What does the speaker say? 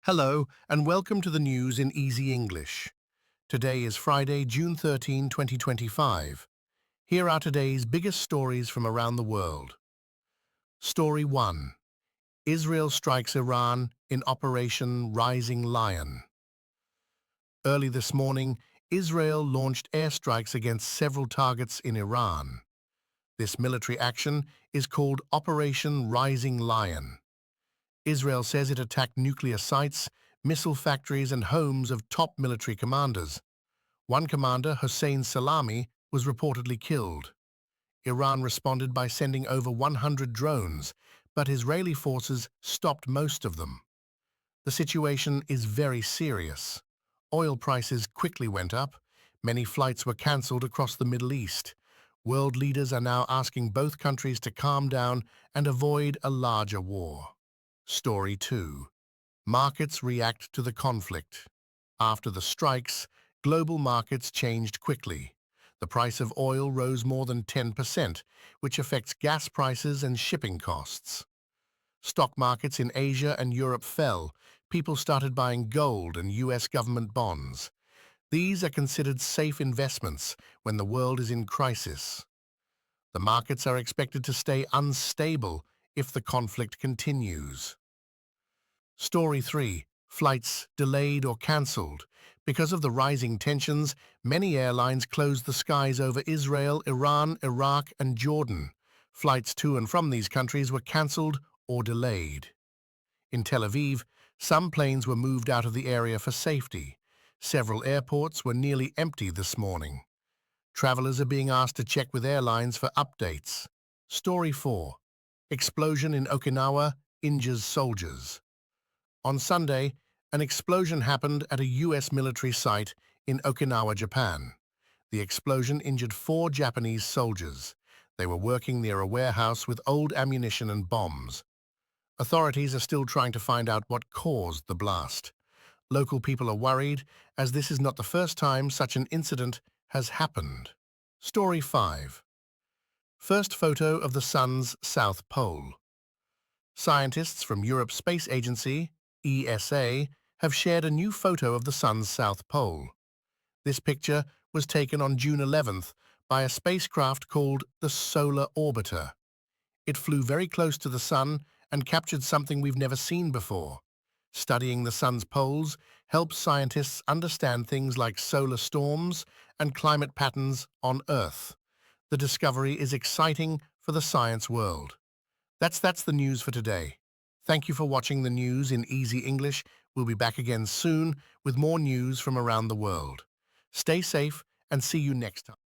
Hello, and welcome to the news in easy English. Today is Friday, June 13, 2025. Here are today's biggest stories from around the world. Story 1. Israel strikes Iran in Operation Rising Lion. Early this morning, Israel launched airstrikes against several targets in Iran. This military action is called Operation Rising Lion. Israel says it attacked nuclear sites, missile factories and homes of top military commanders. One commander, Hossein Salami, was reportedly killed. Iran responded by sending over 100 drones, but Israeli forces stopped most of them. The situation is very serious. Oil prices quickly went up. Many flights were cancelled across the Middle East. World leaders are now asking both countries to calm down and avoid a larger war. Story 2. Markets react to the conflict. After the strikes, global markets changed quickly. The price of oil rose more than 10%, which affects gas prices and shipping costs. Stock markets in Asia and Europe fell. People started buying gold and US government bonds. These are considered safe investments when the world is in crisis. The markets are expected to stay unstable if the conflict continues. Story 3. Flights delayed or cancelled. Because of the rising tensions, many airlines closed the skies over Israel, Iran, Iraq and Jordan. Flights to and from these countries were cancelled or delayed. In Tel Aviv, some planes were moved out of the area for safety. Several airports were nearly empty this morning. Travelers are being asked to check with airlines for updates. Story 4. Explosion in Okinawa injures soldiers. On Sunday, an explosion happened at a U.S. military site in Okinawa, Japan. The explosion injured 4 Japanese soldiers. They were working near a warehouse with old ammunition and bombs. Authorities are still trying to find out what caused the blast. Local people are worried, as this is not the first time such an incident has happened. Story 5. First photo of the Sun's South Pole. Scientists from Europe's Space Agency, ESA, have shared a new photo of the Sun's South Pole. This picture was taken on June 11th by a spacecraft called the Solar Orbiter. It flew very close to the Sun and captured something we've never seen before. Studying the Sun's poles helps scientists understand things like solar storms and climate patterns on Earth. The discovery is exciting for the science world. That's the news for today. Thank you for watching the news in easy English. We'll be back again soon with more news from around the world. Stay safe and see you next time.